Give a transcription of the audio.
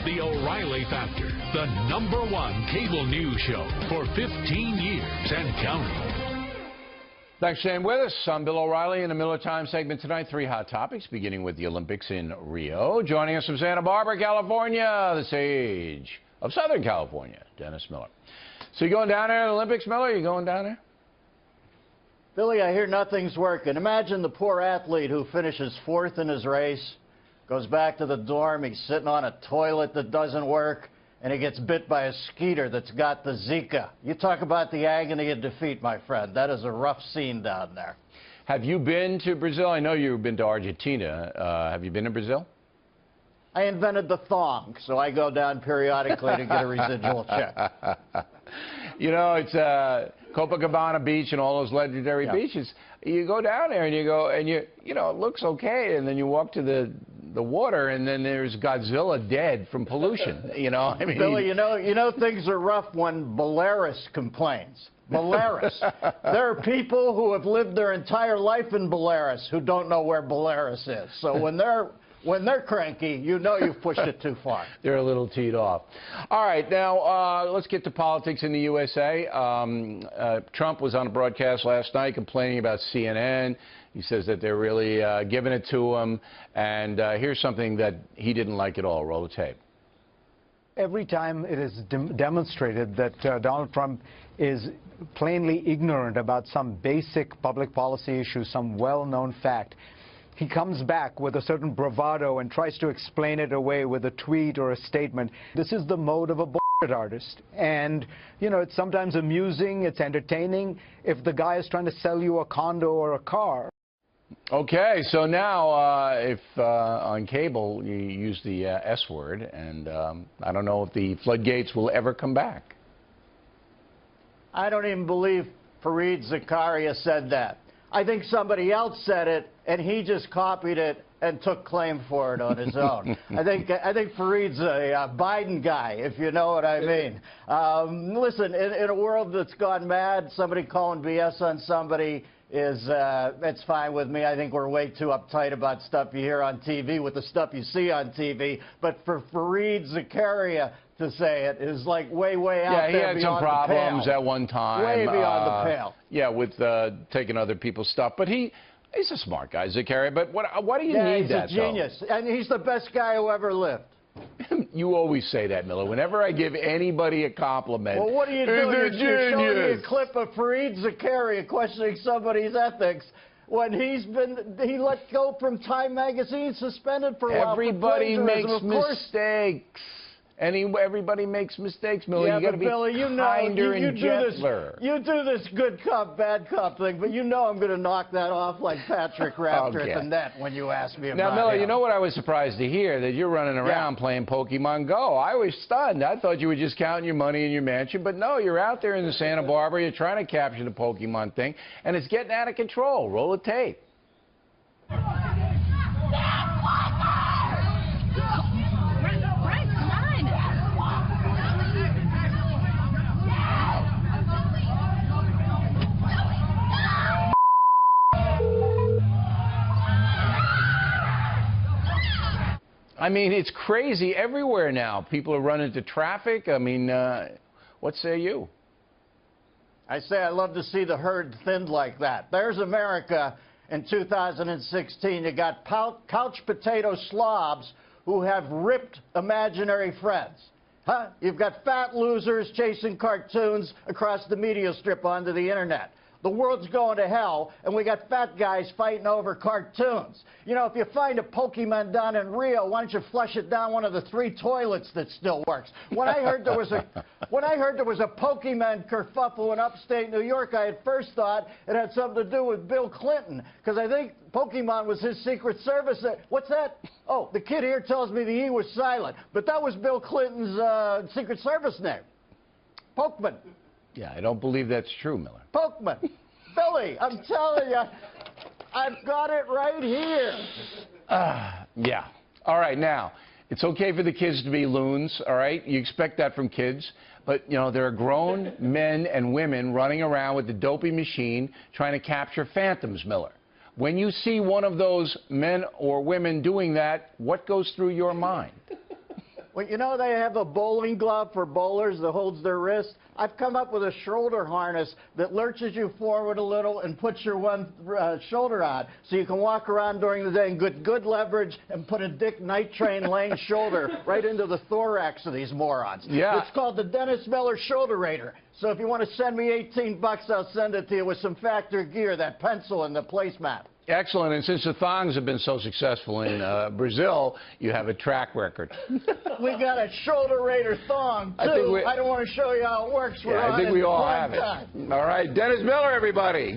The O'Reilly Factor, the #1 cable news show for 15 years and counting. Thanks for staying with us. I'm Bill O'Reilly in the Miller Time segment tonight. 3 hot topics, beginning with the Olympics in Rio. Joining us from Santa Barbara, California, the sage of Southern California, Dennis Miller. So you going down there to the Olympics, Miller? You going down there? Billy, I hear nothing's working. Imagine the poor athlete who finishes 4th in his race, goes back to the dorm, he's sitting on a toilet that doesn't work, and he gets bit by a skeeter that's got the Zika. You talk about the agony of defeat, my friend. That is a rough scene down there. Have you been to Brazil? I know you've been to Argentina. Have you been to Brazil? I invented the thong, so I go down periodically to get a residual check. You know, it's Copacabana Beach and all those legendary beaches. You go down there and you know, it looks okay, and then you walk to the water, and then there's Godzilla dead from pollution. You know, I mean, Billy, you know things are rough when Belarus complains. Belarus. There are people who have lived their entire life in Belarus who don't know where Belarus is. So when they're cranky, you know you've pushed it too far. They're a little teed off. All right, now let's get to politics in the USA. Trump was on a broadcast last night complaining about CNN. He says that they're really giving it to him. And here's something that he didn't like at all. Roll the tape. Every time it is demonstrated that Donald Trump is plainly ignorant about some basic public policy issue, some well-known fact, he comes back with a certain bravado and tries to explain it away with a tweet or a statement. This is the mode of a bullshit artist. And, you know, it's sometimes amusing, it's entertaining if the guy is trying to sell you a condo or a car. Okay, so now if on cable you use the S word, and I don't know if the floodgates will ever come back. I don't even believe Fareed Zakaria said that. I think somebody else said it, and he just copied it and took claim for it on his own. I think Fareed's a Biden guy, if you know what I mean. Listen, in a world that's gone mad, somebody calling BS on somebody is it's fine with me. I think we're way too uptight about stuff you hear on TV with the stuff you see on TV. But for Fareed Zakaria to say it is like way out there. Yeah, he had some problems at one time. Way beyond the pale. Yeah, with taking other people's stuff. But he's a smart guy, Zakaria. But what do you need that, he's a genius. Though? And he's the best guy who ever lived. You always say that, Miller. Whenever I give anybody a compliment, well, what are you doing? You're showing me a clip of Fareed Zakaria questioning somebody's ethics when he let go from Time magazine, suspended for a while. Everybody makes mistakes. Everybody makes mistakes, Miller. Yeah, you got to be kinder and gentler. You do this good cop, bad cop thing, but you know I'm going to knock that off like Patrick Raptor at the net when you ask me about it. Now, Miller, you know what I was surprised to hear? That you're running around playing Pokemon Go. I was stunned. I thought you were just counting your money in your mansion, but no, you're out there in the Santa Barbara. You're trying to capture the Pokemon thing, and it's getting out of control. Roll the tape. I mean, it's crazy everywhere now. People are running into traffic. I mean, what say you? I say I love to see the herd thinned like that. There's America in 2016. You got couch potato slobs who have ripped imaginary friends. Huh? You've got fat losers chasing cartoons across the media strip onto the internet. The world's going to hell, and we got fat guys fighting over cartoons. You know, if you find a Pokemon down in Rio, why don't you flush it down one of the 3 toilets that still works? When I heard there was a Pokemon kerfuffle in upstate New York, I at first thought it had something to do with Bill Clinton, because I think Pokemon was his Secret Service. What's that? Oh, the kid here tells me the E was silent, but that was Bill Clinton's Secret Service name. Pokemon. Yeah, I don't believe that's true, Miller. Pokemon. Billy, I'm telling you, I've got it right here. Yeah. All right, now, it's okay for the kids to be loons, all right? You expect that from kids. But, you know, there are grown men and women running around with the dopey machine trying to capture phantoms, Miller. When you see one of those men or women doing that, what goes through your mind? Well, you know they have a bowling glove for bowlers that holds their wrist? I've come up with a shoulder harness that lurches you forward a little and puts your one shoulder on, so you can walk around during the day and get good leverage and put a Dick Night Train Lane shoulder right into the thorax of these morons. Yeah. It's called the Dennis Miller Shoulder Raider. So if you want to send me $18, I'll send it to you with some factor gear, that pencil and the placemat. Excellent. And since the thongs have been so successful in Brazil, you have a track record. We got a shoulder raider thong, too. I don't want to show you how it works. Yeah, I think we all have it. All right. Dennis Miller, everybody.